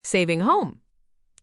Saving Home.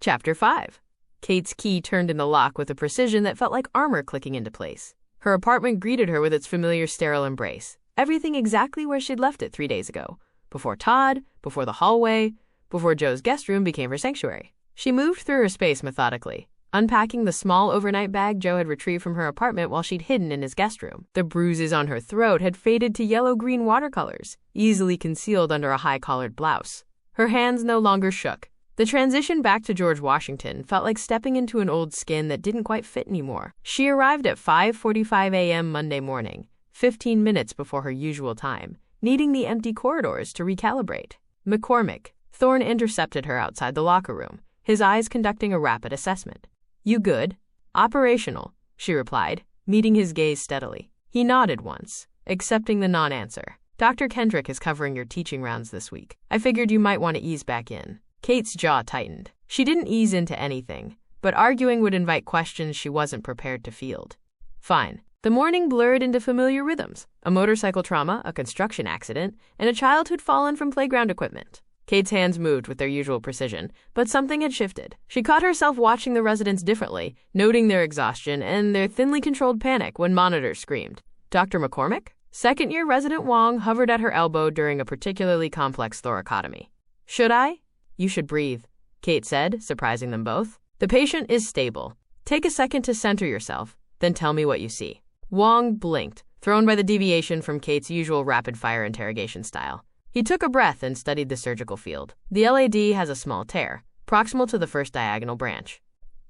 Chapter 5. Kate's key turned in the lock with a precision that felt like armor clicking into place. Her apartment greeted her with its familiar sterile embrace. Everything exactly where she'd left it 3 days ago. Before Todd, before the hallway, before Joe's guest room became her sanctuary. She moved through her space methodically, unpacking the small overnight bag Joe had retrieved from her apartment while she'd hidden in his guest room. The bruises on her throat had faded to yellow-green watercolors, easily concealed under a high-collared blouse. Her hands no longer shook. The transition back to George Washington felt like stepping into an old skin that didn't quite fit anymore. She arrived at 5:45 a.m. Monday morning, 15 minutes before her usual time, needing the empty corridors to recalibrate. McCormick. Thorne intercepted her outside the locker room, his eyes conducting a rapid assessment. "You good?" "Operational," she replied, meeting his gaze steadily. He nodded once, accepting the non-answer. "Dr. Kendrick is covering your teaching rounds this week. I figured you might want to ease back in." Kate's jaw tightened. She didn't ease into anything, but arguing would invite questions she wasn't prepared to field. Fine. The morning blurred into familiar rhythms: a motorcycle trauma, a construction accident, and a child who'd fallen from playground equipment. Kate's hands moved with their usual precision, but something had shifted. She caught herself watching the residents differently, noting their exhaustion and their thinly controlled panic when monitors screamed. "Dr. McCormick?" Second-year resident Wong hovered at her elbow during a particularly complex thoracotomy. "Should I?" "You should breathe," Kate said, surprising them both. "The patient is stable. Take a second to center yourself, then tell me what you see." Wong blinked, thrown by the deviation from Kate's usual rapid-fire interrogation style. He took a breath and studied the surgical field. "The LAD has a small tear, proximal to the first diagonal branch."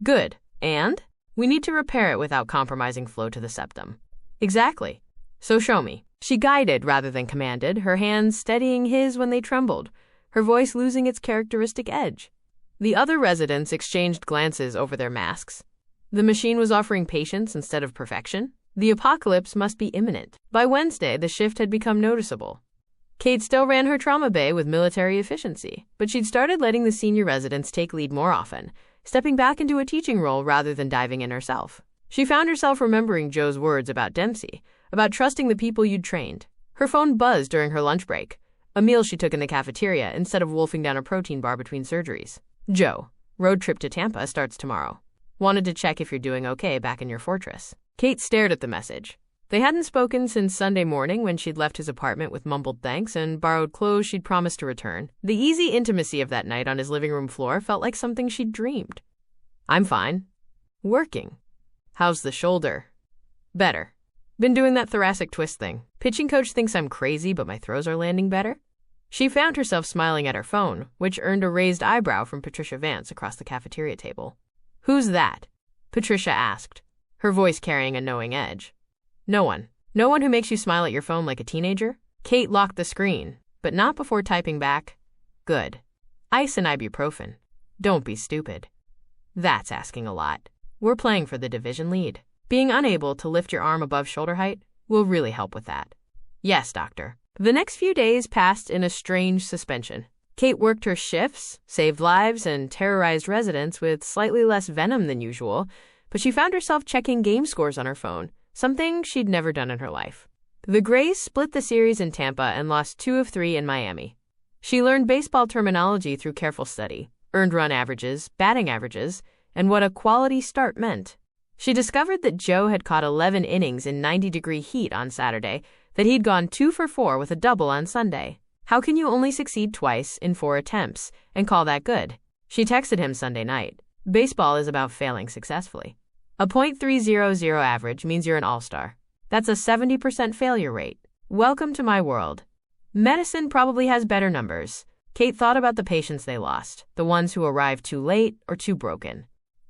"Good. And?" "We need to repair it without compromising flow to the septum." "Exactly. So show me." She guided rather than commanded, her hands steadying his when they trembled, her voice losing its characteristic edge. The other residents exchanged glances over their masks. The machine was offering patience instead of perfection. The apocalypse must be imminent. By Wednesday, the shift had become noticeable. Kate still ran her trauma bay with military efficiency, but she'd started letting the senior residents take lead more often, stepping back into a teaching role rather than diving in herself. She found herself remembering Joe's words about Dempsey, about trusting the people you'd trained. Her phone buzzed during her lunch break, a meal she took in the cafeteria instead of wolfing down a protein bar between surgeries. "Joe, road trip to Tampa starts tomorrow. Wanted to check if you're doing okay back in your fortress." Kate stared at the message. They hadn't spoken since Sunday morning when she'd left his apartment with mumbled thanks and borrowed clothes she'd promised to return. The easy intimacy of that night on his living room floor felt like something she'd dreamed. "I'm fine. Working." "How's the shoulder?" "Better. Been doing that thoracic twist thing. Pitching coach thinks I'm crazy, but my throws are landing better." She found herself smiling at her phone, which earned a raised eyebrow from Patricia Vance across the cafeteria table. "Who's that?" Patricia asked, her voice carrying a knowing edge. "No one. No one who makes you smile at your phone like a teenager?" Kate locked the screen, but not before typing back, "Good. Ice and ibuprofen. Don't be stupid." That's asking a lot. We're playing for the division lead. Being unable to lift your arm above shoulder height will really help with that. "Yes, doctor." The next few days passed in a strange suspension. Kate worked her shifts, saved lives, and terrorized residents with slightly less venom than usual, but she found herself checking game scores on her phone, something she'd never done in her life. The Grays split the series in Tampa and lost 2 of 3 in Miami. She learned baseball terminology through careful study, earned run averages, batting averages, and what a quality start meant. She discovered that Joe had caught 11 innings in 90-degree heat on Saturday, that he'd gone 2 for 4 with a double on Sunday. How can you only succeed twice in 4 attempts and call that good? She texted him Sunday night. Baseball is about failing successfully. A .300 average means you're an all-star. That's a 70% failure rate. Welcome to my world. Medicine probably has better numbers. Kate thought about the patients they lost, the ones who arrived too late or too broken.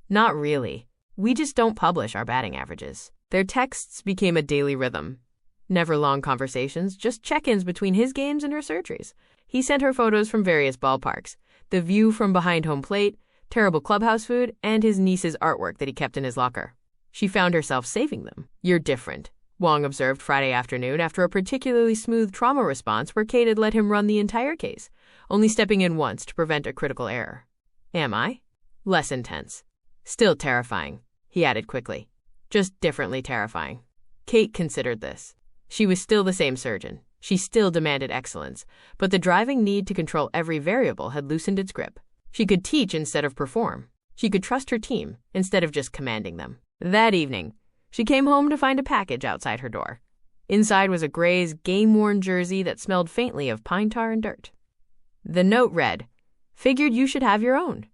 Not really. We just don't publish our batting averages. Their texts became a daily rhythm. Never long conversations, just check-ins between his games and her surgeries. He sent her photos from various ballparks, the view from behind home plate, terrible clubhouse food, and his niece's artwork that he kept in his locker. She found herself saving them. "You're different," Wong observed Friday afternoon after a particularly smooth trauma response where Kate had let him run the entire case, only stepping in once to prevent a critical error. "Am I?" "Less intense. Still terrifying," he added quickly. "Just differently terrifying." Kate considered this. She was still the same surgeon. She still demanded excellence, but the driving need to control every variable had loosened its grip. She could teach instead of perform. She could trust her team instead of just commanding them. That evening, she came home to find a package outside her door. Inside was a Gray's game-worn jersey that smelled faintly of pine tar and dirt. The note read, "Figured you should have your own.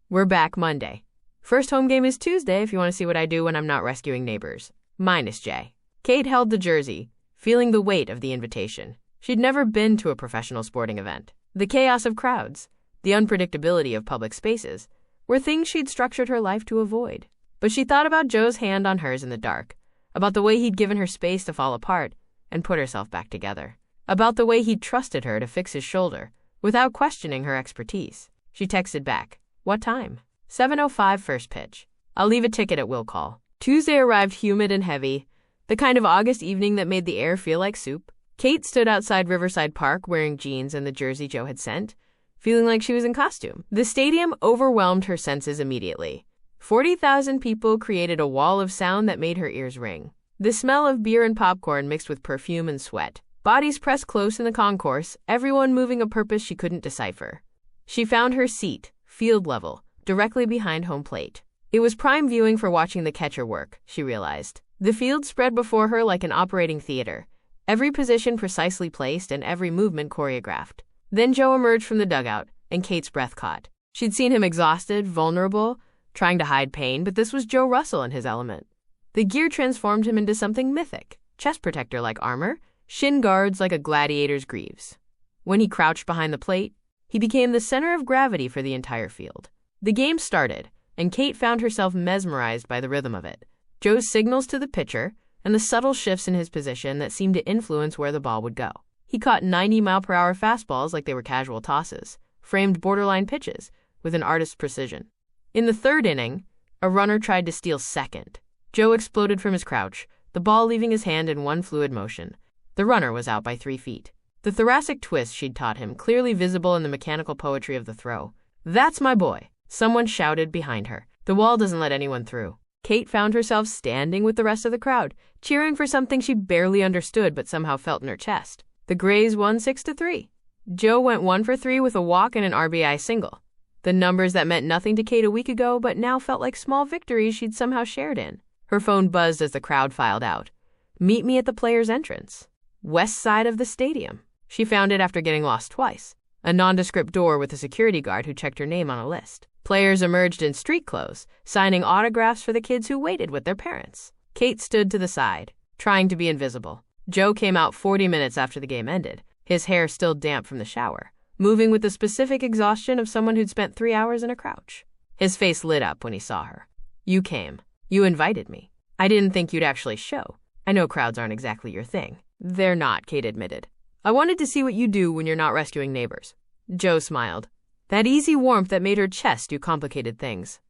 We're back Monday. First home game is Tuesday if you want to see what I do when I'm not rescuing neighbors. Minus J." Kate held the jersey, feeling the weight of the invitation. She'd never been to a professional sporting event. The chaos of crowds, the unpredictability of public spaces, were things she'd structured her life to avoid. But she thought about Joe's hand on hers in the dark, about the way he'd given her space to fall apart and put herself back together, about the way he'd trusted her to fix his shoulder without questioning her expertise. She texted back, "What time?" 7:05 first pitch. "I'll leave a ticket at will call." Tuesday arrived humid and heavy, the kind of August evening that made the air feel like soup. Kate stood outside Riverside Park wearing jeans and the jersey Joe had sent, feeling like she was in costume. The stadium overwhelmed her senses immediately. 40,000 people created a wall of sound that made her ears ring. The smell of beer and popcorn mixed with perfume and sweat. Bodies pressed close in the concourse, everyone moving a purpose she couldn't decipher. She found her seat, field level, directly behind home plate. It was prime viewing for watching the catcher work, she realized. The field spread before her like an operating theater, every position precisely placed and every movement choreographed. Then Joe emerged from the dugout, and Kate's breath caught. She'd seen him exhausted, vulnerable, trying to hide pain, but this was Joe Russell in his element. The gear transformed him into something mythic, chest protector like armor, shin guards like a gladiator's greaves. When he crouched behind the plate, he became the center of gravity for the entire field. The game started, and Kate found herself mesmerized by the rhythm of it. Joe's signals to the pitcher, and the subtle shifts in his position that seemed to influence where the ball would go. He caught 90-mile-per-hour fastballs like they were casual tosses, framed borderline pitches with an artist's precision. In the third inning, a runner tried to steal second. Joe exploded from his crouch, the ball leaving his hand in one fluid motion. The runner was out by 3 feet. The thoracic twist she'd taught him, clearly visible in the mechanical poetry of the throw. "That's my boy," someone shouted behind her. "The wall doesn't let anyone through." Kate found herself standing with the rest of the crowd, cheering for something she barely understood but somehow felt in her chest. The Grays won 6-3. Joe went 1 for 3 with a walk and an RBI single. The numbers that meant nothing to Kate a week ago but now felt like small victories she'd somehow shared in. Her phone buzzed as the crowd filed out. "Meet me at the players' entrance. West side of the stadium." She found it after getting lost twice. A nondescript door with a security guard who checked her name on a list. Players emerged in street clothes, signing autographs for the kids who waited with their parents. Kate stood to the side, trying to be invisible. Joe came out 40 minutes after the game ended, his hair still damp from the shower, moving with the specific exhaustion of someone who'd spent 3 hours in a crouch. His face lit up when he saw her. "You came. You invited me. I didn't think you'd actually show. I know crowds aren't exactly your thing." "They're not," Kate admitted. "I wanted to see what you do when you're not rescuing neighbors." Joe smiled. That easy warmth that made her chest do complicated things.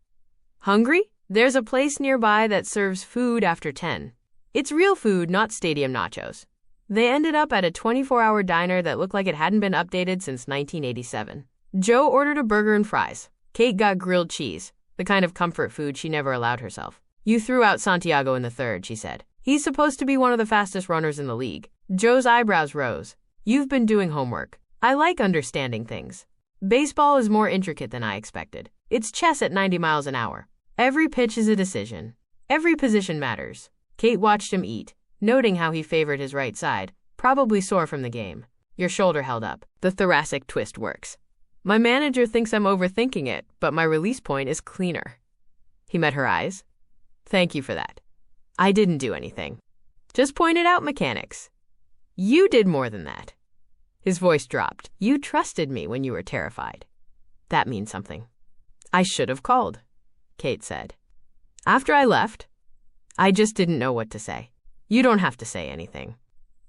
"Hungry? There's a place nearby that serves food after 10. It's real food, not stadium nachos." They ended up at a 24-hour diner that looked like it hadn't been updated since 1987. Joe ordered a burger and fries. Kate got grilled cheese, the kind of comfort food she never allowed herself. "You threw out Santiago in the third," she said. "He's supposed to be one of the fastest runners in the league." Joe's eyebrows rose. "You've been doing homework. I like understanding things. Baseball is more intricate than I expected. It's chess at 90 miles an hour. Every pitch is a decision. Every position matters." Kate watched him eat, noting how he favored his right side, probably sore from the game. "Your shoulder held up. The thoracic twist works. My manager thinks I'm overthinking it, but my release point is cleaner." He met her eyes. "Thank you for that. I didn't do anything. Just pointed out mechanics. You did more than that." His voice dropped. "You trusted me when you were terrified. That means something." "I should have called," Kate said. "After I left, I just didn't know what to say." "You don't have to say anything.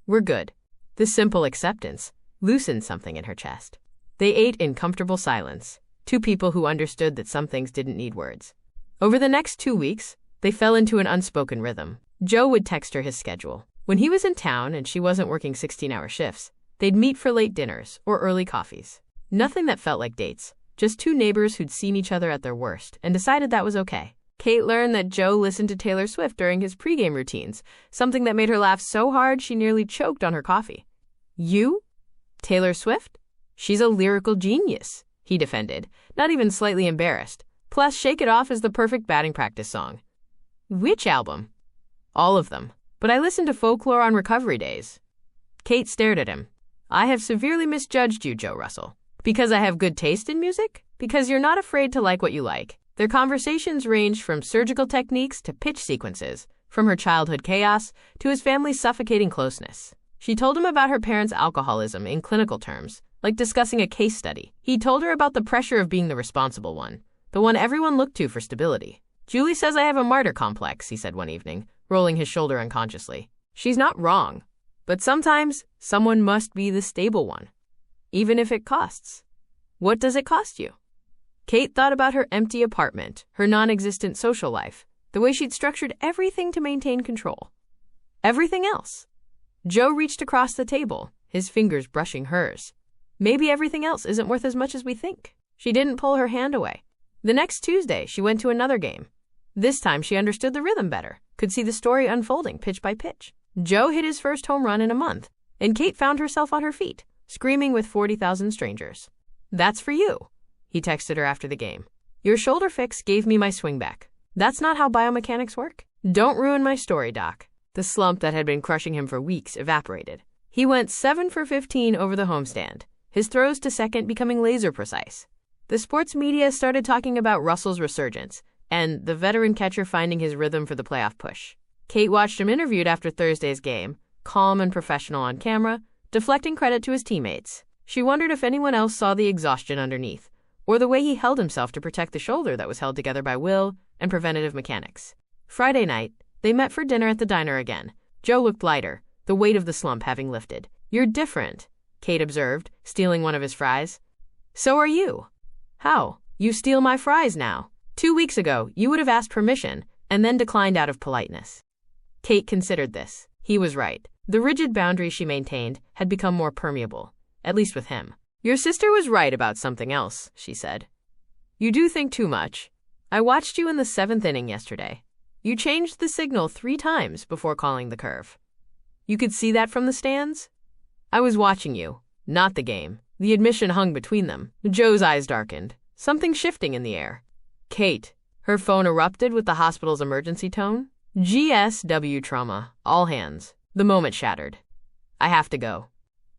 We're good." This simple acceptance loosened something in her chest. They ate in comfortable silence, two people who understood that some things didn't need words. Over the next 2 weeks, they fell into an unspoken rhythm. Joe would text her his schedule. When he was in town and she wasn't working 16-hour shifts, they'd meet for late dinners or early coffees. Nothing that felt like dates, just two neighbors who'd seen each other at their worst and decided that was okay. Kate learned that Joe listened to Taylor Swift during his pregame routines, something that made her laugh so hard she nearly choked on her coffee. "You? Taylor Swift? She's a lyrical genius," he defended, not even slightly embarrassed. Plus, Shake It Off is the perfect batting practice song. Which album? All of them. But I listen to Folklore on recovery days. Kate stared at him. I have severely misjudged you, Joe Russell. Because I have good taste in music? Because you're not afraid to like what you like. Their conversations ranged from surgical techniques to pitch sequences, from her childhood chaos to his family's suffocating closeness. She told him about her parents' alcoholism in clinical terms, like discussing a case study. He told her about the pressure of being the responsible one, the one everyone looked to for stability. Julie says I have a martyr complex, he said one evening, rolling his shoulder unconsciously. She's not wrong, but sometimes someone must be the stable one, even if it costs. What does it cost you? Kate thought about her empty apartment, her non-existent social life, the way she'd structured everything to maintain control. Everything else. Joe reached across the table, his fingers brushing hers. Maybe everything else isn't worth as much as we think. She didn't pull her hand away. The next Tuesday, she went to another game. This time, she understood the rhythm better, could see the story unfolding pitch by pitch. Joe hit his first home run in a month, and Kate found herself on her feet, screaming with 40,000 strangers. That's for you, he texted her after the game. Your shoulder fix gave me my swing back. That's not how biomechanics work. Don't ruin my story, Doc. The slump that had been crushing him for weeks evaporated. He went 7 for 15 over the homestand, his throws to second becoming laser precise. The sports media started talking about Russell's resurgence and the veteran catcher finding his rhythm for the playoff push. Kate watched him interviewed after Thursday's game, calm and professional on camera, deflecting credit to his teammates. She wondered if anyone else saw the exhaustion underneath, or the way he held himself to protect the shoulder that was held together by will and preventative mechanics. Friday night, they met for dinner at the diner again. Joe looked lighter, the weight of the slump having lifted. You're different, Kate observed, stealing one of his fries. So are you. How? You steal my fries now. 2 weeks ago, you would have asked permission and then declined out of politeness. Kate considered this. He was right. The rigid boundaries she maintained had become more permeable, at least with him. Your sister was right about something else, she said. You do think too much. I watched you in the 7th inning yesterday. You changed the signal 3 times before calling the curve. You could see that from the stands? I was watching you, not the game. The admission hung between them. Joe's eyes darkened, something shifting in the air. Kate. Her phone erupted with the hospital's emergency tone. GSW trauma. All hands. The moment shattered. I have to go.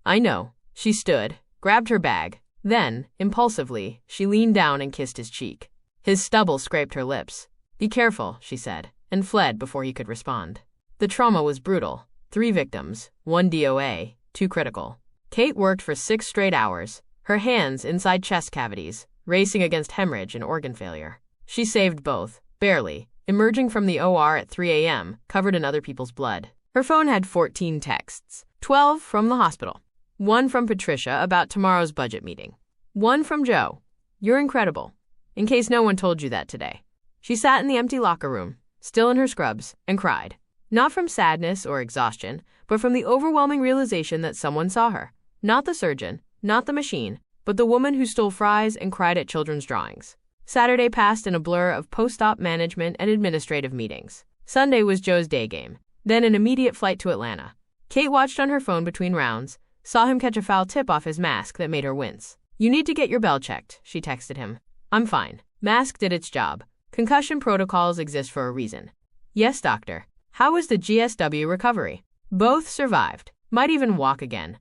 I know. She stood, grabbed her bag. Then, impulsively, she leaned down and kissed his cheek. His stubble scraped her lips. Be careful, she said, and fled before he could respond. The trauma was brutal. 3 victims, 1 DOA, 2 critical. Kate worked for 6 straight hours, her hands inside chest cavities, racing against hemorrhage and organ failure. She saved both, barely, emerging from the OR at 3 a.m., covered in other people's blood. Her phone had 14 texts, 12 from the hospital. 1 from Patricia about tomorrow's budget meeting. 1 from Joe. You're incredible. In case no one told you that today. She sat in the empty locker room, still in her scrubs, and cried. Not from sadness or exhaustion, but from the overwhelming realization that someone saw her. Not the surgeon, not the machine, but the woman who stole fries and cried at children's drawings. Saturday passed in a blur of post-op management and administrative meetings. Sunday was Joe's day game, then an immediate flight to Atlanta. Kate watched on her phone between rounds, saw him catch a foul tip off his mask that made her wince. You need to get your bell checked, she texted him. I'm fine. Mask did its job. Concussion protocols exist for a reason. Yes, doctor. How was the GSW recovery? Both survived. Might even walk again.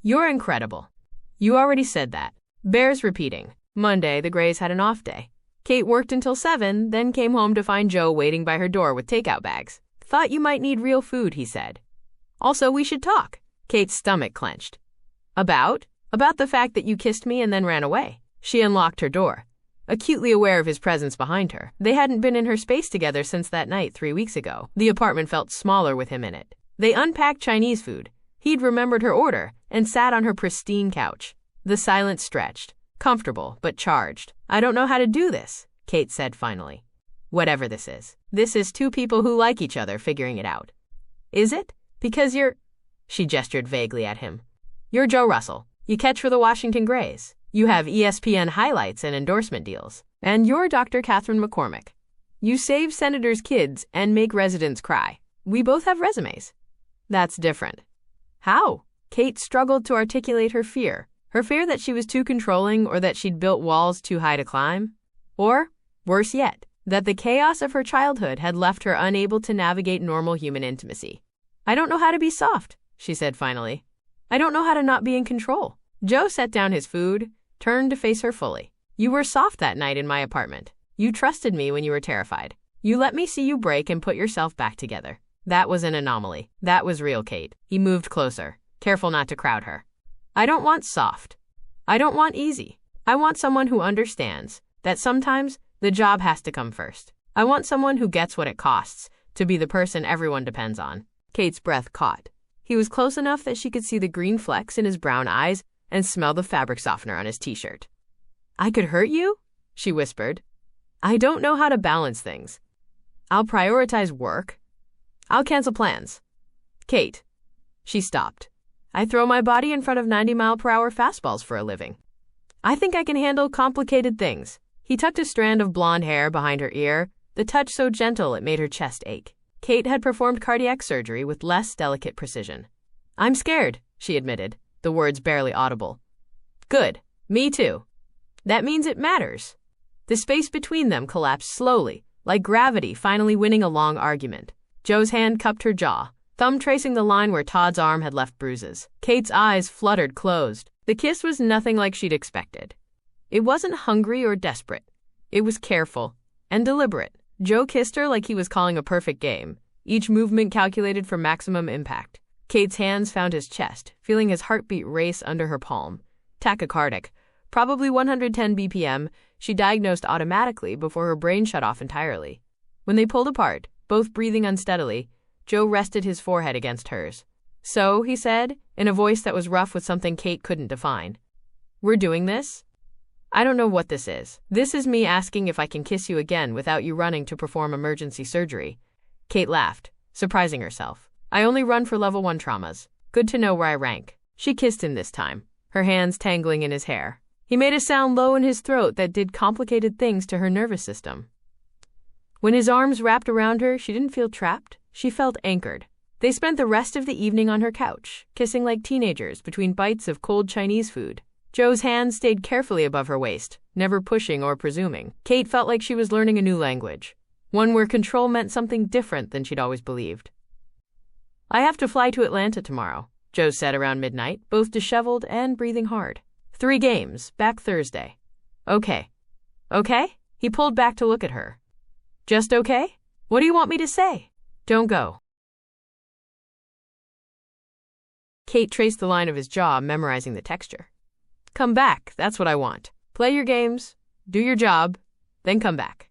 You're incredible. You already said that. Bears repeating. Monday, the Grays had an off day. Kate worked until 7, then came home to find Joe waiting by her door with takeout bags. Thought you might need real food, he said. Also, we should talk. Kate's stomach clenched. About? About the fact that you kissed me and then ran away. She unlocked her door, acutely aware of his presence behind her. They hadn't been in her space together since that night 3 weeks ago. The apartment felt smaller with him in it. They unpacked Chinese food. He'd remembered her order and sat on her pristine couch. The silence stretched, comfortable but charged. I don't know how to do this, Kate said finally. Whatever this is. This is 2 people who like each other figuring it out. Is it? Because you're... She gestured vaguely at him. You're Joe Russell. You catch for the Washington Grays. You have ESPN highlights and endorsement deals. And you're Dr. Catherine McCormick. You save senators' kids and make residents cry. We both have resumes. That's different. How? Kate struggled to articulate her fear, Her fear that she was too controlling or that she'd built walls too high to climb? Or, worse yet, that the chaos of her childhood had left her unable to navigate normal human intimacy. "I don't know how to be soft," she said finally. "I don't know how to not be in control." Joe set down his food, turned to face her fully. "You were soft that night in my apartment. You trusted me when you were terrified. You let me see you break and put yourself back together. That was an anomaly. That was real, Kate." He moved closer, careful not to crowd her. "I don't want soft. I don't want easy. I want someone who understands that sometimes the job has to come first. I want someone who gets what it costs to be the person everyone depends on." Kate's breath caught. He was close enough that she could see the green flecks in his brown eyes and smell the fabric softener on his t-shirt. "I could hurt you?" she whispered. "I don't know how to balance things. I'll prioritize work. I'll cancel plans. Kate." She stopped. "I throw my body in front of 90-mile-per-hour fastballs for a living. I think I can handle complicated things." He tucked a strand of blonde hair behind her ear, the touch so gentle it made her chest ache. Kate had performed cardiac surgery with less delicate precision. "I'm scared," she admitted, the words barely audible. "Good. Me too. That means it matters." The space between them collapsed slowly, like gravity finally winning a long argument. Joe's hand cupped her jaw, thumb tracing the line where Todd's arm had left bruises. Kate's eyes fluttered closed. The kiss was nothing like she'd expected. It wasn't hungry or desperate. It was careful and deliberate. Joe kissed her like he was calling a perfect game, each movement calculated for maximum impact. Kate's hands found his chest, feeling his heartbeat race under her palm. Tachycardic, probably 110 BPM, she diagnosed automatically before her brain shut off entirely. When they pulled apart, both breathing unsteadily, Joe rested his forehead against hers. "So," he said, in a voice that was rough with something Kate couldn't define, "we're doing this? I don't know what this is. This is me asking if I can kiss you again without you running to perform emergency surgery." Kate laughed, surprising herself. "I only run for level 1 traumas. Good to know where I rank." She kissed him this time, her hands tangling in his hair. He made a sound low in his throat that did complicated things to her nervous system. When his arms wrapped around her, she didn't feel trapped. She felt anchored. They spent the rest of the evening on her couch, kissing like teenagers between bites of cold Chinese food. Joe's hand stayed carefully above her waist, never pushing or presuming. Kate felt like she was learning a new language, one where control meant something different than she'd always believed. "I have to fly to Atlanta tomorrow," Joe said around midnight, both disheveled and breathing hard. 3 games, back Thursday." "Okay." "Okay?" He pulled back to look at her. "Just okay? What do you want me to say?" "Don't go." Kate traced the line of his jaw, memorizing the texture. "Come back, that's what I want. Play your games, do your job, then come back.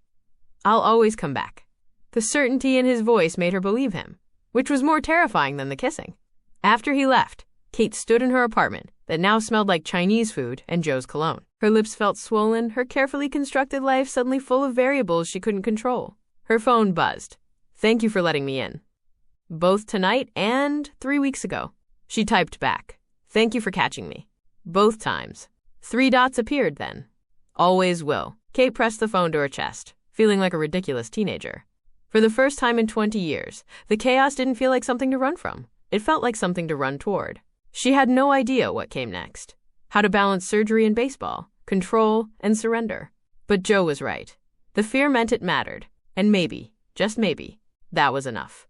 I'll always come back." The certainty in his voice made her believe him, which was more terrifying than the kissing. After he left, Kate stood in her apartment that now smelled like Chinese food and Joe's cologne. Her lips felt swollen, her carefully constructed life suddenly full of variables she couldn't control. Her phone buzzed. "Thank you for letting me in. Both tonight and 3 weeks ago." She typed back, "Thank you for catching me. Both times." 3 dots appeared then. "Always will." Kate pressed the phone to her chest, feeling like a ridiculous teenager. For the first time in 20 years, the chaos didn't feel like something to run from. It felt like something to run toward. She had no idea what came next. How to balance surgery and baseball, control and surrender. But Joe was right. The fear meant it mattered. And maybe, just maybe, that was enough.